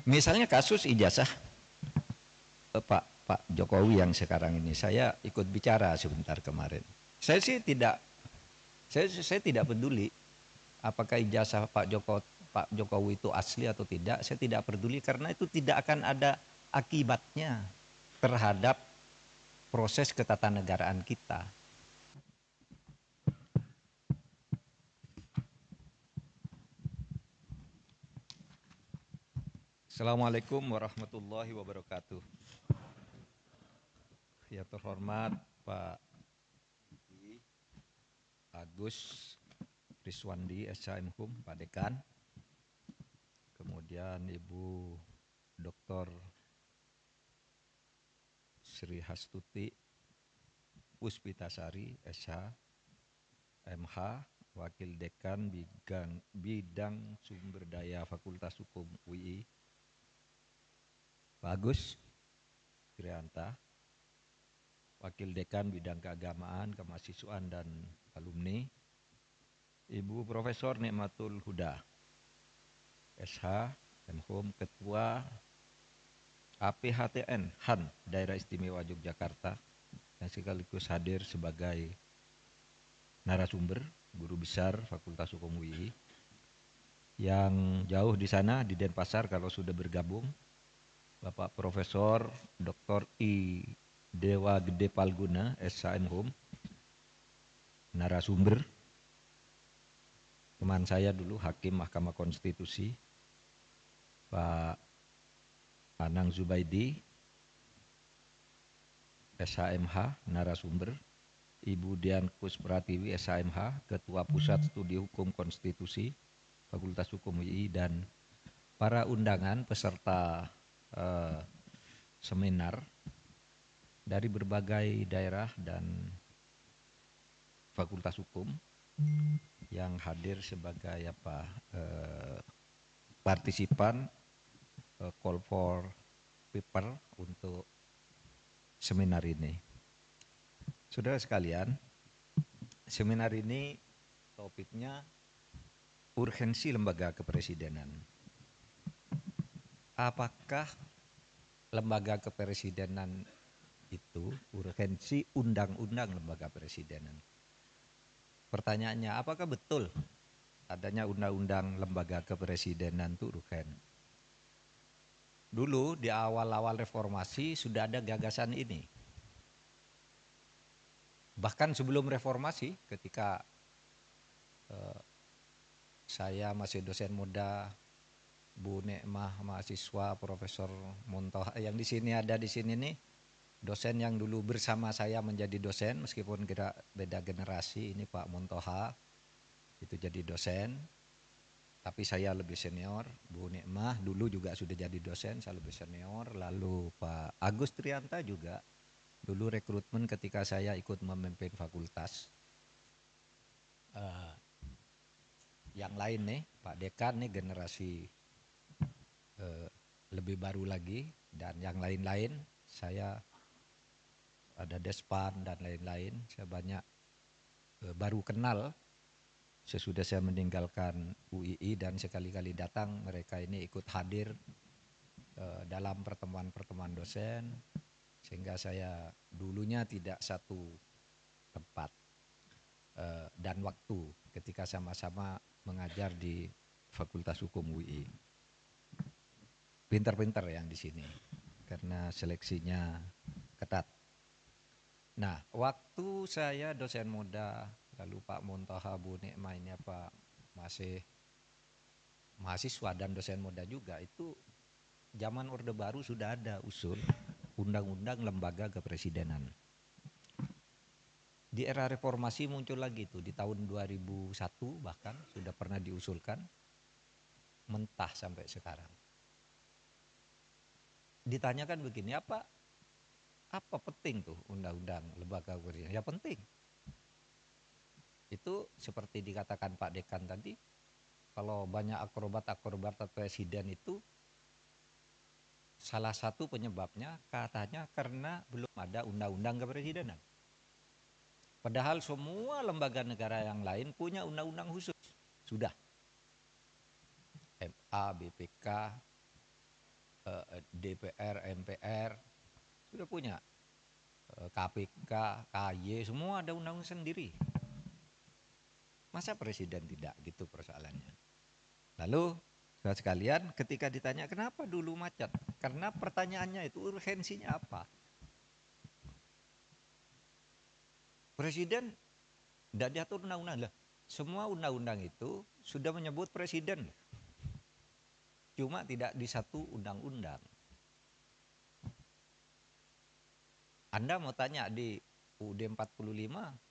Misalnya kasus ijazah Pak Jokowi yang sekarang ini, saya ikut bicara sebentar kemarin. Saya sih tidak, saya tidak peduli apakah ijazah Pak Jokowi itu asli atau tidak. Saya tidak peduli karena itu tidak akan ada akibatnya terhadap proses ketatanegaraan kita. Assalamualaikum warahmatullahi wabarakatuh. Ya terhormat Pak Agus Riswandi SHM Pak Dekan, kemudian Ibu Dr. Sri Hastuti Puspitasari SH MH, Wakil Dekan Bidang Sumber Daya Fakultas Hukum UI, Pak Agus Trianta, Wakil Dekan Bidang Keagamaan, Kemahasiswaan dan Alumni, Ibu Profesor Nikmatul Huda SH MHum, Ketua APHTN HAN Daerah Istimewa Yogyakarta, yang sekaligus hadir sebagai narasumber, Guru Besar Fakultas Hukum UI. Yang jauh di sana di Denpasar kalau sudah bergabung, Bapak Profesor Dr. I Dewa Gede Palguna SHM narasumber. Teman saya dulu Hakim Mahkamah Konstitusi Pak Anang Zubaidi SHMH narasumber. Ibu Dian Kuspratiwi SHMH Ketua Pusat Studi Hukum Konstitusi Fakultas Hukum UI, dan para undangan peserta seminar dari berbagai daerah dan fakultas hukum yang hadir sebagai partisipan call for paper untuk seminar ini. Saudara sekalian, seminar ini topiknya urgensi lembaga kepresidenan. Apakah lembaga kepresidenan itu urgensi undang-undang lembaga presidenan? Pertanyaannya, apakah betul adanya undang-undang lembaga kepresidenan itu urgen? Dulu di awal-awal reformasi sudah ada gagasan ini. Bahkan sebelum reformasi, ketika saya masih dosen muda, Bu Nekmah mahasiswa, Profesor Montoha yang di sini ada di sini nih, dosen yang dulu bersama saya menjadi dosen meskipun kita beda generasi, ini Pak Montoha itu jadi dosen, tapi saya lebih senior. Bu Nekmah dulu juga sudah jadi dosen, saya lebih senior. Lalu Pak Agus Trianta juga dulu rekrutmen ketika saya ikut memimpin fakultas. Yang lain nih, Pak Dekan nih generasi lebih baru lagi, dan yang lain-lain, saya ada Despan dan lain-lain, saya banyak baru kenal sesudah saya meninggalkan UII, dan sekali-kali datang mereka ini ikut hadir dalam pertemuan-pertemuan dosen, sehingga saya dulunya tidak satu tempat dan waktu ketika sama-sama mengajar di Fakultas Hukum UI. Pinter-pinter yang di sini karena seleksinya ketat. Nah, waktu saya dosen muda, lalu Pak Montoha, Bu Nekmah ini masih mahasiswa dan dosen muda juga, itu zaman Orde Baru sudah ada usul undang-undang lembaga kepresidenan. Di era reformasi muncul lagi tuh di tahun 2001, bahkan sudah pernah diusulkan, mentah sampai sekarang. Ditanyakan begini, apa penting tuh undang-undang lembaga kepresidenan? Ya penting. Itu seperti dikatakan Pak Dekan tadi, kalau banyak akrobat presiden itu salah satu penyebabnya katanya karena belum ada undang-undang kepresidenan. Padahal semua lembaga negara yang lain punya undang-undang khusus. Sudah. MA, BPK, DPR, MPR sudah punya, KPK, KY, semua ada undang-undang sendiri. Masa presiden tidak, gitu persoalannya. Lalu saudara sekalian, ketika ditanya kenapa dulu macet, karena pertanyaannya itu urgensinya apa. Presiden tidak diatur undang-undang lah. Semua undang-undang itu sudah menyebut presiden, cuma tidak di satu undang-undang. Anda mau tanya di UUD 45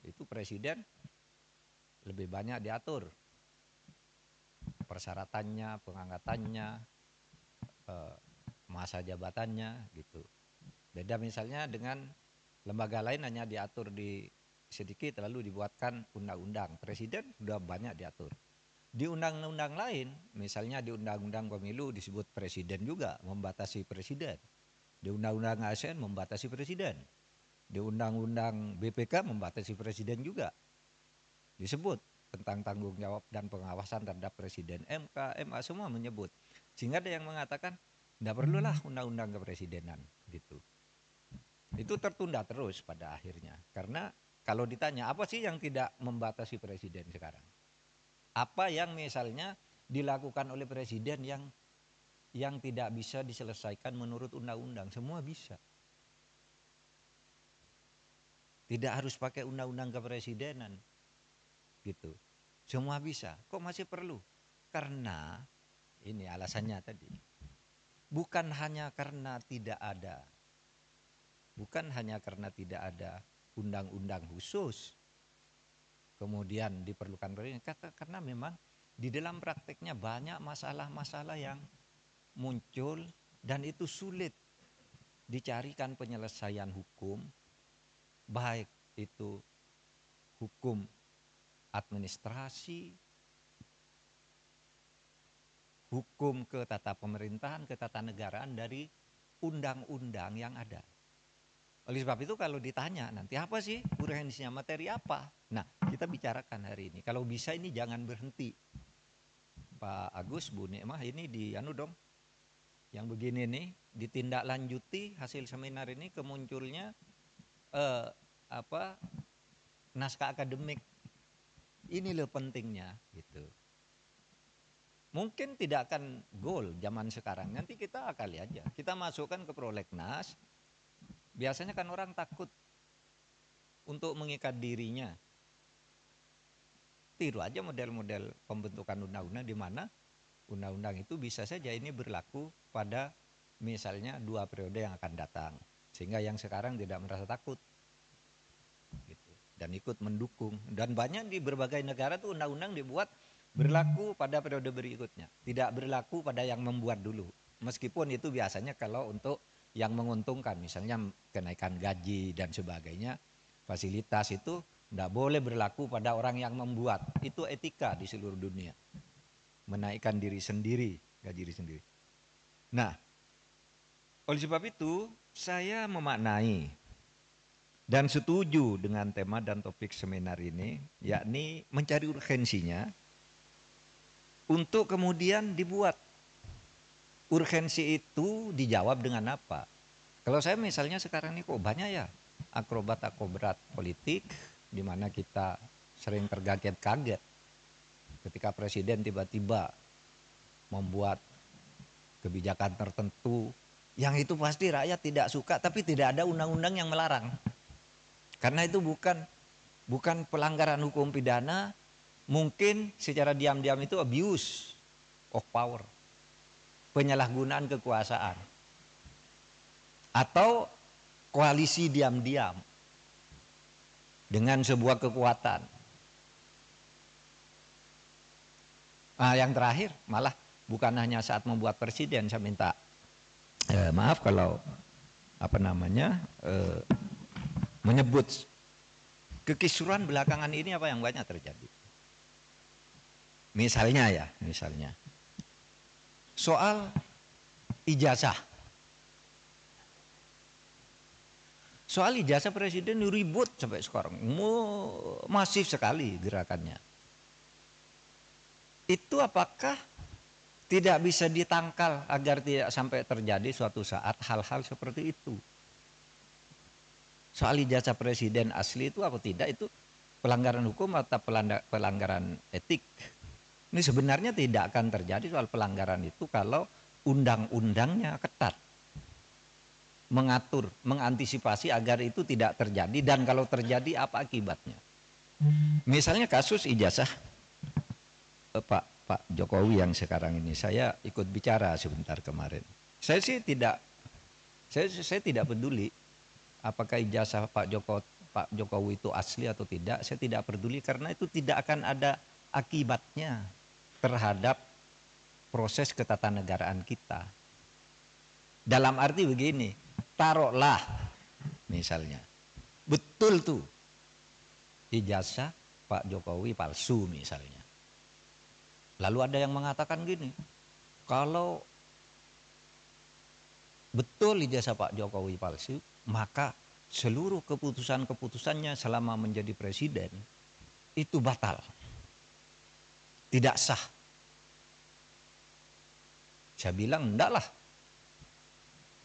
itu presiden lebih banyak diatur persyaratannya, pengangkatannya, masa jabatannya gitu. Beda misalnya dengan lembaga lain hanya diatur di sedikit lalu dibuatkan undang-undang. Presiden sudah banyak diatur. Di undang-undang lain, misalnya di undang-undang pemilu disebut presiden juga, membatasi presiden. Di undang-undang ASN membatasi presiden. Di undang-undang BPK membatasi presiden juga. Disebut tentang tanggung jawab dan pengawasan terhadap presiden. MK, MA semua menyebut. Sehingga ada yang mengatakan tidak perlulah undang-undang kepresidenan gitu. Itu tertunda terus pada akhirnya. Karena kalau ditanya apa sih yang tidak membatasi presiden sekarang? Apa yang misalnya dilakukan oleh presiden yang tidak bisa diselesaikan menurut undang-undang? Semua bisa. Tidak harus pakai undang-undang kepresidenan. Gitu. Semua bisa. Kok masih perlu? Karena ini alasannya tadi. Bukan hanya karena tidak ada. Bukan hanya karena tidak ada undang-undang khusus. Kemudian diperlukan karena memang di dalam prakteknya banyak masalah-masalah yang muncul dan itu sulit dicarikan penyelesaian hukum, baik itu hukum administrasi, hukum ketatanegaraan, ketatanegaraan dari undang-undang yang ada. Oleh sebab itu kalau ditanya nanti apa sih urgensinya, materi apa? Nah, kita bicarakan hari ini. Kalau bisa ini jangan berhenti. Pak Agus, Bu Nikmah, ini dong. Yang begini nih ditindaklanjuti hasil seminar ini kemunculnya naskah akademik. Ini loh pentingnya gitu. Mungkin tidak akan goal zaman sekarang. Nanti kita akali aja. Kita masukkan ke prolegnas. Biasanya kan orang takut untuk mengikat dirinya. Tiru aja model-model pembentukan undang-undang di mana undang-undang itu bisa saja ini berlaku pada misalnya 2 periode yang akan datang. Sehingga yang sekarang tidak merasa takut. Gitu. Dan ikut mendukung. Dan banyak di berbagai negara tuh undang-undang dibuat berlaku pada periode berikutnya. Tidak berlaku pada yang membuat dulu. Meskipun itu biasanya kalau untuk yang menguntungkan, misalnya kenaikan gaji dan sebagainya, fasilitas itu tidak boleh berlaku pada orang yang membuat. Itu etika di seluruh dunia. Menaikkan diri sendiri, gaji diri sendiri. Nah, oleh sebab itu saya memaknai dan setuju dengan tema dan topik seminar ini, yakni mencari urgensinya untuk kemudian dibuat. Urgensi itu dijawab dengan apa? Kalau saya misalnya sekarang ini kok banyak ya akrobat-akrobat politik di mana kita sering terkaget-kaget ketika presiden tiba-tiba membuat kebijakan tertentu yang itu pasti rakyat tidak suka tapi tidak ada undang-undang yang melarang. Karena itu bukan pelanggaran hukum pidana, mungkin secara diam-diam itu abuse of power. Penyalahgunaan kekuasaan atau koalisi diam-diam dengan sebuah kekuatan. Nah, yang terakhir malah bukan hanya saat membuat presiden, saya minta maaf kalau menyebut kekisruhan belakangan ini apa yang banyak terjadi. Misalnya soal ijazah. Soal ijazah presiden ribut sampai sekarang. Masif sekali gerakannya. Itu apakah Tidak bisa ditangkal agar tidak sampai terjadi suatu saat hal-hal seperti itu. Soal ijazah presiden asli itu apa tidak, itu pelanggaran hukum atau pelanggaran etik. Ini sebenarnya tidak akan terjadi soal pelanggaran itu kalau undang-undangnya ketat. Mengatur, mengantisipasi agar itu tidak terjadi, dan kalau terjadi apa akibatnya. Misalnya kasus ijazah Pak Jokowi yang sekarang ini, saya ikut bicara sebentar kemarin. Saya sih tidak, saya tidak peduli apakah ijazah Pak Jokowi itu asli atau tidak. Saya tidak peduli karena itu tidak akan ada akibatnya terhadap proses ketatanegaraan kita. Dalam arti begini, taruhlah misalnya betul tuh ijazah Pak Jokowi palsu misalnya. Lalu ada yang mengatakan gini, kalau betul ijazah Pak Jokowi palsu, maka seluruh keputusan-keputusannya selama menjadi presiden itu batal. Tidak sah. Saya bilang enggak lah.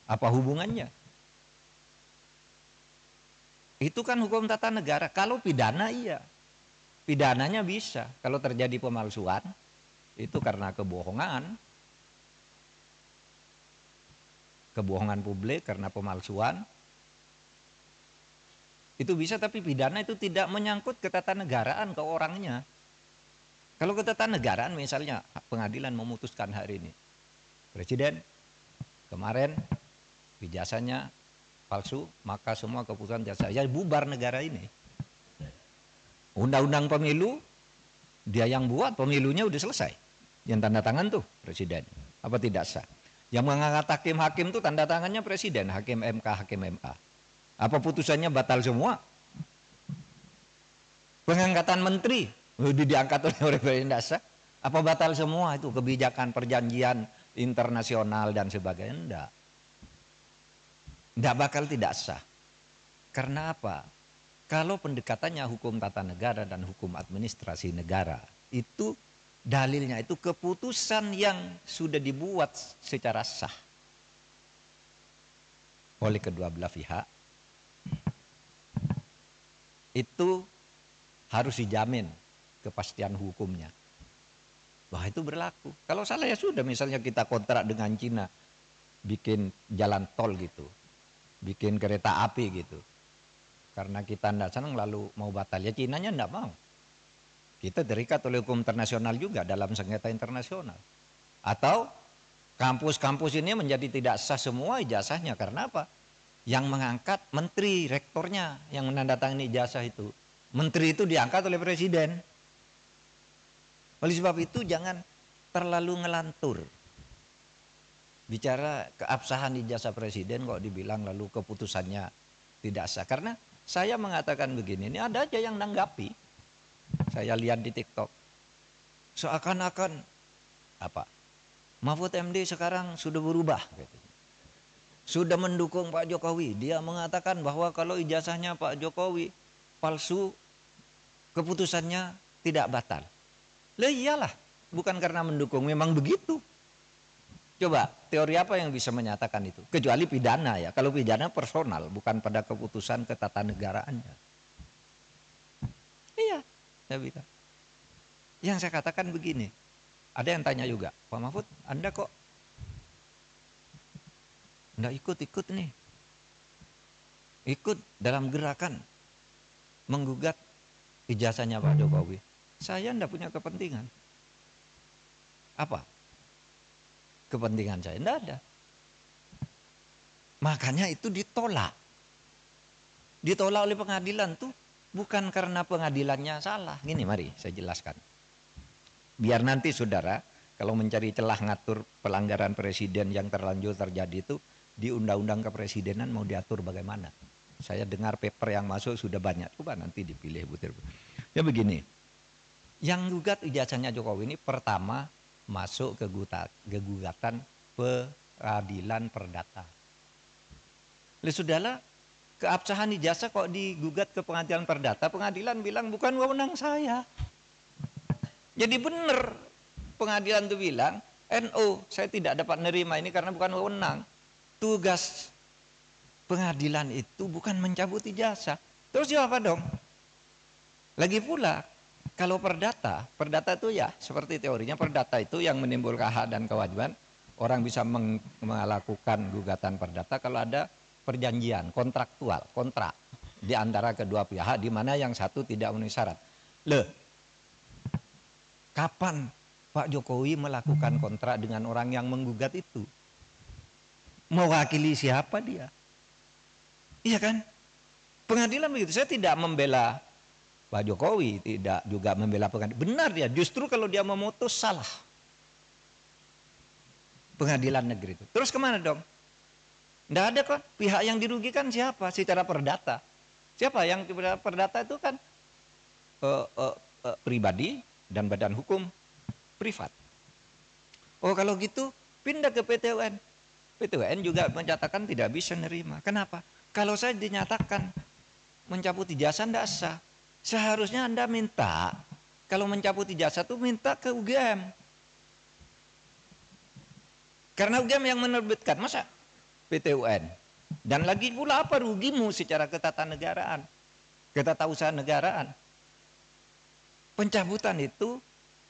Apa hubungannya? Itu kan hukum tata negara. Kalau pidana iya. Pidananya bisa. Kalau terjadi pemalsuan, itu karena kebohongan. Kebohongan publik karena pemalsuan. Itu bisa, tapi pidana itu tidak menyangkut ketatanegaraan ke orangnya. Kalau ketatanegaraan misalnya pengadilan memutuskan hari ini. Presiden kemarin ijazahnya palsu, maka semua keputusan jasa ya bubar negara ini. Undang-undang pemilu dia yang buat, pemilunya udah selesai. Yang tanda tangan tuh presiden. Apa tidak sah? Yang mengangkat hakim-hakim tuh tanda tangannya presiden, hakim MK, hakim MA. Apa putusannya batal semua? Pengangkatan menteri diangkat oleh presiden dasar. Apa batal semua itu kebijakan perjanjian internasional dan sebagainya? Enggak. Tidak bakal tidak sah. Karena apa? Kalau pendekatannya hukum tata negara dan hukum administrasi negara, itu dalilnya itu keputusan yang sudah dibuat secara sah oleh kedua belah pihak, itu harus dijamin kepastian hukumnya. Wah, itu berlaku. Kalau salah ya sudah, misalnya kita kontrak dengan Cina, bikin jalan tol gitu, bikin kereta api gitu. Karena kita tidak senang lalu mau batal, ya Cinanya tidak mau. Kita terikat oleh hukum internasional juga dalam sengketa internasional. Atau kampus-kampus ini menjadi tidak sah semua ijazahnya. Karena apa? Yang mengangkat menteri, rektornya yang menandatangani ijazah itu. Menteri itu diangkat oleh presiden. Oleh sebab itu jangan terlalu ngelantur. Bicara keabsahan ijazah presiden kok dibilang lalu keputusannya tidak sah. Karena saya mengatakan begini, ini ada aja yang nanggapi. Saya lihat di TikTok. Seakan-akan apa? Mahfud MD sekarang sudah berubah. Sudah mendukung Pak Jokowi. Dia mengatakan bahwa kalau ijazahnya Pak Jokowi palsu, keputusannya tidak batal. Lah iyalah, bukan karena mendukung, memang begitu. Coba, teori apa yang bisa menyatakan itu? Kecuali pidana ya. Kalau pidana personal, bukan pada keputusan ketatanegaraannya. Iya, saya bilang. Yang saya katakan begini, ada yang tanya juga, Pak Mahfud, Anda kok enggak ikut-ikut nih? Ikut dalam gerakan menggugat ijazahnya Pak Jokowi. Saya enggak punya kepentingan. Apa? Kepentingan saya enggak ada. Makanya itu ditolak. Ditolak oleh pengadilan tuh bukan karena pengadilannya salah. Gini, mari saya jelaskan. Biar nanti saudara kalau mencari celah ngatur pelanggaran presiden yang terlanjur terjadi itu di undang-undang kepresidenan mau diatur bagaimana. Saya dengar paper yang masuk sudah banyak. Coba nanti dipilih butir. Ya begini. Yang gugat ijazahnya Jokowi ini pertama masuk ke gugatan peradilan perdata. Sudahlah, keabsahan ijazah kok digugat ke pengadilan perdata, pengadilan bilang bukan wewenang saya. Jadi benar pengadilan itu bilang NU, saya tidak dapat nerima ini karena bukan wewenang. Tugas pengadilan itu bukan mencabut ijazah. Terus apa dong? Lagi pula, kalau perdata itu ya seperti teorinya, perdata itu yang menimbulkan hak dan kewajiban. Orang bisa melakukan gugatan perdata kalau ada perjanjian kontraktual, kontrak di antara kedua pihak di mana yang satu tidak memenuhi syarat. Kapan Pak Jokowi melakukan kontrak dengan orang yang menggugat itu? Mewakili siapa dia? Iya kan? Pengadilan begitu. Saya tidak membela Pak Jokowi, tidak juga membela pengadilan. Benar dia, justru kalau dia memutus salah. Pengadilan negeri itu. Terus kemana dong? Tidak ada kok. Pihak yang dirugikan siapa? Secara perdata. Siapa yang perdata itu kan pribadi dan badan hukum privat. Oh kalau gitu pindah ke PT UN. PT UN juga menyatakan tidak bisa nerima. Kenapa? Kalau saya dinyatakan mencabut ijazah tidak sah. Seharusnya Anda minta, kalau mencabut ijazah itu minta ke UGM. Karena UGM yang menerbitkan, masa PT UN? Dan lagi pula apa rugimu secara ketatanegaraan, ketatausahaan negaraan? Pencabutan itu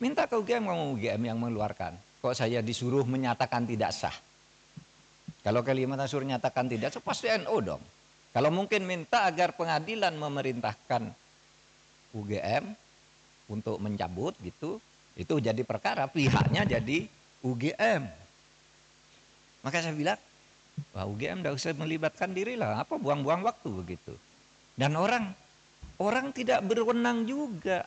minta ke UGM, kamu UGM yang mengeluarkan. Kok saya disuruh menyatakan tidak sah? Kalau Kalimantan suruh nyatakan tidak sah, pasti NU dong. Kalau mungkin minta agar pengadilan memerintahkan UGM untuk mencabut gitu, itu jadi perkara, pihaknya jadi UGM. Maka saya bilang, wah UGM tidak usah melibatkan diri lah, apa buang-buang waktu begitu. Dan orang tidak berwenang juga.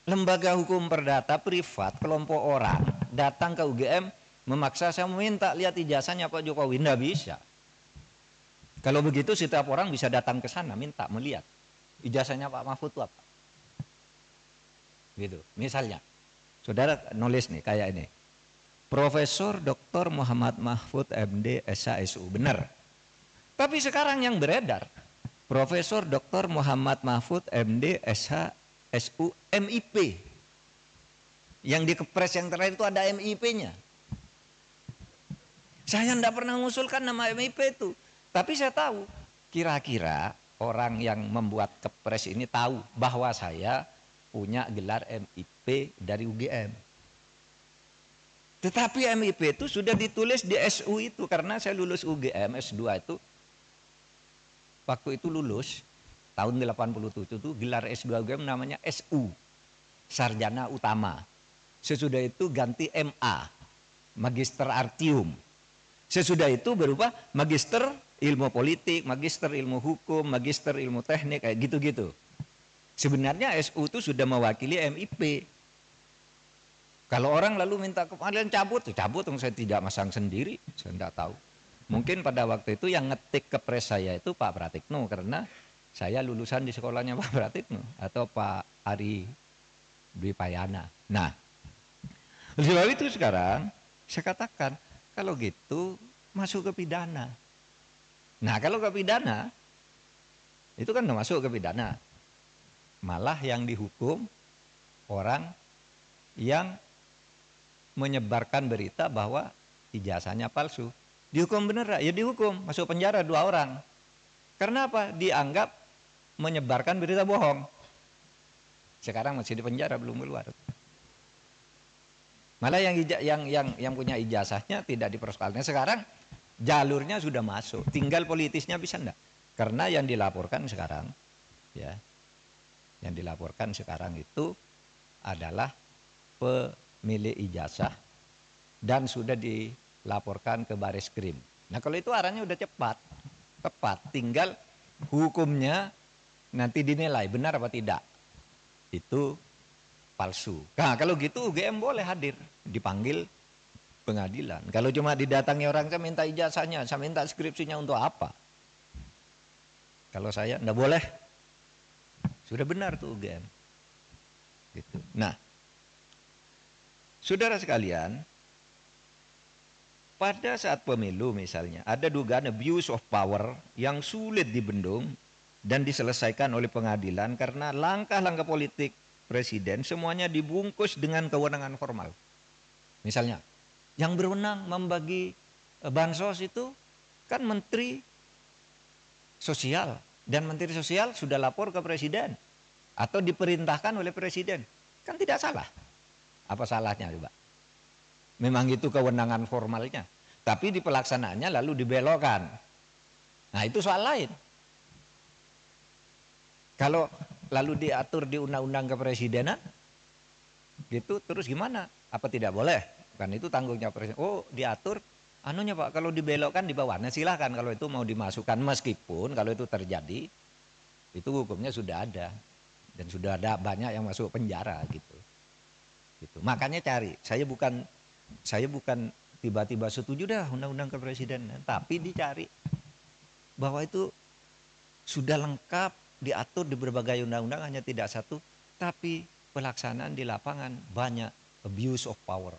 Lembaga hukum perdata privat, kelompok orang datang ke UGM memaksa saya meminta lihat ijazahnya Pak Jokowi, tidak bisa. Kalau begitu setiap orang bisa datang ke sana minta melihat ijazahnya Pak Mahfud itu apa. Gitu. Misalnya, saudara nulis nih kayak ini. Profesor Dr. Muhammad Mahfud MD SHSU, benar. Tapi sekarang yang beredar, Profesor Dr. Muhammad Mahfud MD SHSU MIP. Yang di kepres yang terakhir itu ada MIP-nya. Saya tidak pernah mengusulkan nama MIP itu. Tapi saya tahu, kira-kira orang yang membuat kepres ini tahu bahwa saya punya gelar MIP dari UGM. Tetapi MIP itu sudah ditulis di SU itu, karena saya lulus UGM S2 itu. Waktu itu lulus, tahun 87 itu gelar S2 UGM namanya SU, Sarjana Utama. Sesudah itu ganti MA, Magister Artium. Sesudah itu berubah Magister Ilmu Politik, Magister Ilmu Hukum, Magister Ilmu Teknik, kayak gitu-gitu. Sebenarnya SU itu sudah mewakili MIP. Kalau orang lalu minta kepengadilan cabut saya tidak masang sendiri, saya tidak tahu. Mungkin pada waktu itu yang ngetik kepres saya itu Pak Pratikno, karena saya lulusan di sekolahnya Pak Pratikno atau Pak Ari Dwi Payana. Nah, sebab itu sekarang saya katakan kalau gitu masuk ke pidana. Nah kalau ke pidana itu kan masuk ke pidana, malah yang dihukum orang yang menyebarkan berita bahwa ijazahnya palsu. Dihukum bener ya dihukum, masuk penjara 2 orang. Karena apa? Dianggap menyebarkan berita bohong. Sekarang masih di penjara, belum keluar. Malah yang punya ijazahnya tidak dipersoalkan. Sekarang jalurnya sudah masuk, tinggal politisnya bisa enggak? Karena yang dilaporkan sekarang ya. Yang dilaporkan sekarang itu adalah pemilik ijazah dan sudah dilaporkan ke Bareskrim. Nah kalau itu arahnya udah tepat, tinggal hukumnya nanti dinilai benar apa tidak itu palsu. Nah kalau gitu UGM boleh hadir, dipanggil pengadilan. Kalau cuma didatangi orang, saya minta ijazahnya, saya minta skripsinya untuk apa? Kalau saya enggak boleh. Sudah benar tuh UGM. Gitu. Nah, saudara sekalian, pada saat pemilu misalnya, ada dugaan abuse of power yang sulit dibendung dan diselesaikan oleh pengadilan karena langkah-langkah politik presiden semuanya dibungkus dengan kewenangan formal. Misalnya, Yang berwenang membagi bansos itu kan Menteri Sosial. Dan Menteri Sosial sudah lapor ke Presiden. Atau diperintahkan oleh Presiden. Kan tidak salah. Apa salahnya coba? Memang itu kewenangan formalnya. Tapi di pelaksanaannya lalu dibelokkan. Nah itu soal lain. Kalau lalu diatur di undang-undang kepresidenan, gitu terus gimana? Apa tidak boleh? Kan itu tanggungnya presiden. Oh diatur, anunya Pak, kalau dibelokkan di bawah. Nah silahkan kalau itu mau dimasukkan, meskipun kalau itu terjadi, itu hukumnya sudah ada. Dan sudah ada banyak yang masuk penjara gitu. Gitu. Makanya cari, saya bukan tiba-tiba setuju dah undang-undang kepresidenan, tapi dicari bahwa itu sudah lengkap diatur di berbagai undang-undang, hanya tidak satu, tapi pelaksanaan di lapangan banyak abuse of power.